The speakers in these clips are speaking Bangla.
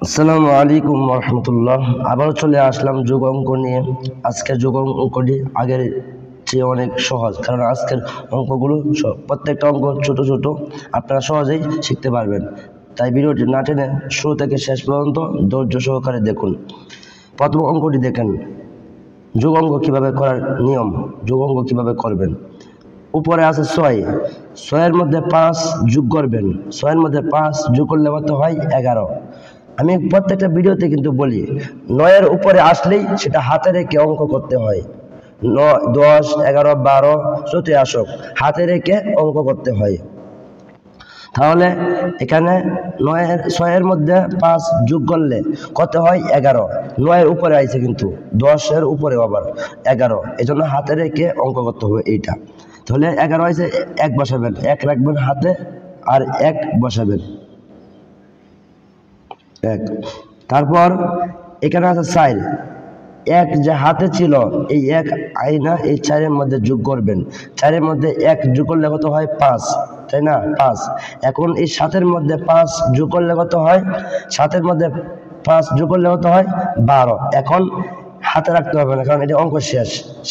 আসসালামু আলাইকুম রহমতুল্লাহ। আবারও চলে আসলাম যোগ অঙ্ক নিয়ে। আজকের যোগ অঙ্কটি আগের চেয়ে অনেক সহজ, কারণ আজকের অঙ্কগুলো প্রত্যেকটা অঙ্ক ছোট ছোট, আপনারা সহজেই শিখতে পারবেন। তাই ভিডিওটি না টেনে শুরু থেকে শেষ পর্যন্ত ধৈর্য সহকারে দেখুন। প্রথম অঙ্কটি দেখেন, যোগ অঙ্ক কীভাবে করার নিয়ম, যোগ অঙ্ক কীভাবে করবেন। উপরে আছে 6, 6-এর মধ্যে 5 যোগ করবেন, 6-এর মধ্যে 5 যোগ করলে কত হয় 11। আমি প্রত্যেকটা ভিডিওতে কিন্তু বলি 9-এর উপরে আসলেই সেটা হাতে রেখে অঙ্ক করতে হয়। 9, 10, 11, 12 যতই আসুক হাতে রেখে অঙ্ক করতে হয়। তাহলে এখানে 6-এর মধ্যে 5 যোগ করলে কত হয় 11। 9-এর উপরে আইছে কিন্তু 10-এর উপরে আবার 11, এই জন্য হাতে রেখে অঙ্ক করতে হবে এইটা। তাহলে 11 হয়েছে, 1 বসাবেন, 1 রাখবেন হাতে আর 1 বসাবেন, 1। তারপর এখানে আছে 4, 1 যে হাতে ছিল এই 1 আইনা এই 4-এর মধ্যে যোগ করবেন, 4-এর মধ্যে 1 যোগ করলে কত হয় 5, তাই না 5। এখন এই 7-এর মধ্যে 5 যোগ করলে কত হয়, 7-এর মধ্যে 5 যোগ করলে কত হয় 12। এখন হাতে রাখতে হবে না, কারণ এটা অঙ্ক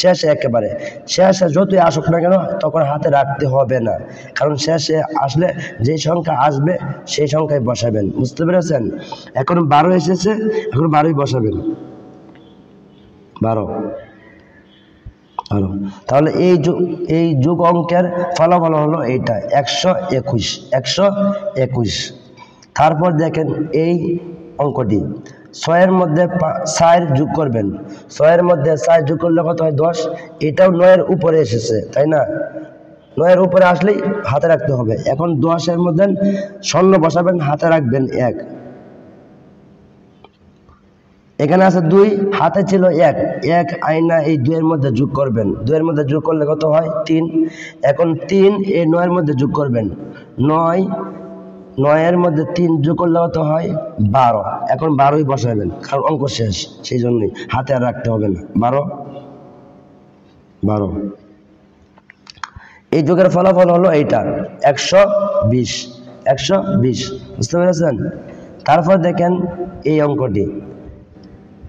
শেষে একেবারে শেষে যতই আসুক না কেন তখন হাতে রাখতে হবে না, কারণ শেষে আসলে যে সংখ্যা আসবে সেই সংখ্যায় বসাবেন। বুঝতে পেরেছেন? এখন 12 এসেছে, এখন 12ই বসাবেন, 12। তাহলে এই যোগ অঙ্কের ফলাফল হলো এইটা 121। তারপর দেখেন এই অঙ্কটি, 6-এর মধ্যে 4 যোগ করবেন, 6-এর মধ্যে 4 যোগ করলে কত হয় 10। এটাও 9-এর উপরে এসেছে, তাই না? 9-এর উপরে আসলেই হাতে রাখতে হবে। এখন 10-এর মধ্যে শূন্য বসাবেন, হাতে রাখবেন 1। এখানে আছে 2, হাতে ছিল 1 আইনা এই 2-এর মধ্যে যোগ করবেন, 2-এর মধ্যে যোগ করলে কত হয় 3। এখন 3 এই 9-এর মধ্যে যোগ করবেন, 9-এর মধ্যে 3 যোগ করলে কত হয় 12। এখন 12ই বসাবেন, কারণ অঙ্ক শেষ, সেই জন্যই হাতে আর রাখতে হবে না। 12। এই যোগের ফলাফল হলো এইটা 120। বুঝতে পেরেছেন? তারপর দেখেন এই অঙ্কটি,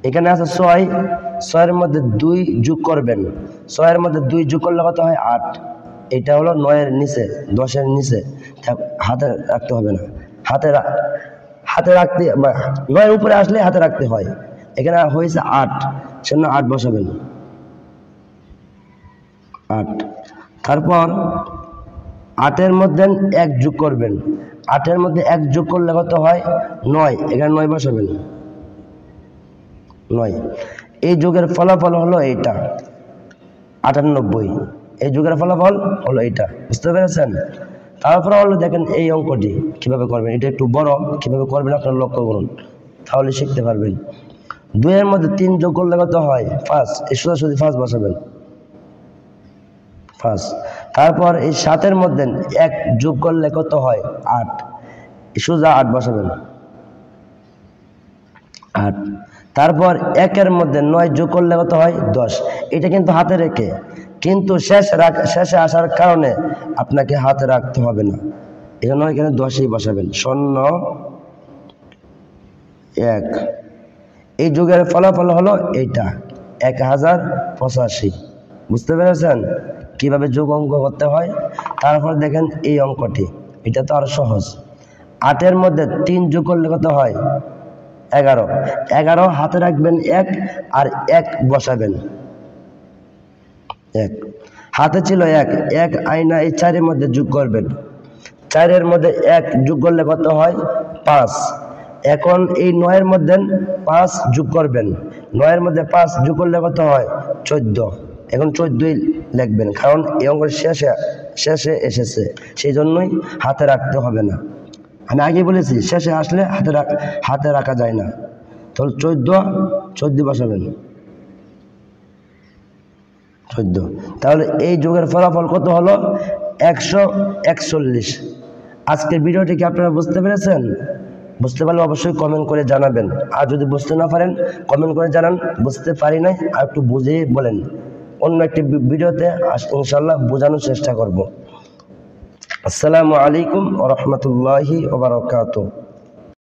এখানে আছে 6, 6-এর মধ্যে 2 যোগ করবেন, 6-এর মধ্যে 2 যোগ করলে কত হয় 8। এটা হলো 9-এর নিচে, 10-এর নিচে, হাতে রাখতে হবে না। হাতে রাখতে 9-এর উপরে আসলে হাতে রাখতে হয়। এখানে হয়েছে 8, সেজন্য 8 বসাবেন, 8। তারপর 8-এর মধ্যে 1 যোগ করবেন, 8-এর মধ্যে 1 যোগ করলে কত হয় 9। এখানে 9 বসাবেন, 9। এই যোগের ফলাফল হলো এইটা 98। এই যোগের ফলাফল হলো এইটা। বুঝতে পেরেছেন? তারপরে হলো দেখেন এই অঙ্কটি কিভাবে করবেন, এটা একটু বড়, কিভাবে করবেন আপনারা লক্ষ্য করুন, তাহলে শিখতে পারবেন। 2-এর মধ্যে 3 যোগ করলে কত হয় 5। এই সোজাসুজি 5 বসাবেন, 5। তারপর এই 7-এর মধ্যে 1 যোগ করলে কত হয় 8। এই সোজা 8 বসাবেন, 8। তারপর 1-এর মধ্যে 9 যোগ করলে কত হয় 10। এটা কিন্তু হাতে রেখে, কিন্তু শেষে আসার কারণে আপনাকে হাতে রাখতে হবে না, এখানে 10ই বসাবেন, 0, 1। এই যোগের ফলাফল হলো এইটা 1085। বুঝতে পেরেছেন কিভাবে যোগ অঙ্ক করতে হয়? তারপর দেখেন এই অঙ্কটি, এটা তো আরো সহজ। 8-এর মধ্যে 3 যোগ করলে কত হয় 11। হাতে রাখবেন 1 আর 1 বসাবেন, 1। হাতে ছিল 1 আইনা এই 4-এর মধ্যে যোগ করবেন, 4-এর মধ্যে 1 যোগ করলে কত হয় 5। এখন এই 9-এর মধ্যে 5 যোগ করবেন, 9-এর মধ্যে 5 যোগ করলে কত হয় 14। এখন 14ই লিখবেন, কারণ এই অঙ্কের শেষে এসেছে, সেই জন্যই হাতে রাখতে হবে না। আমি আগে বলেছি শেষে আসলে হাতে রাখা যায় না। তাহলে 14 বসাবেন, 14। তাহলে এই যোগের ফলাফল কত হলো 141। আজকের ভিডিওটি কি আপনারা বুঝতে পেরেছেন? বুঝতে পারলে অবশ্যই কমেন্ট করে জানাবেন, আর যদি বুঝতে না পারেন কমেন্ট করে জানান বুঝতে পারি নাই, আর একটু বুঝিয়ে বলেন। অন্য একটি ভিডিওতে ইনশাআল্লাহ বোঝানোর চেষ্টা করব। আসসালামু আলাইকুম ওয়া রাহমাতুল্লাহি ওয়া বারাকাতুহু।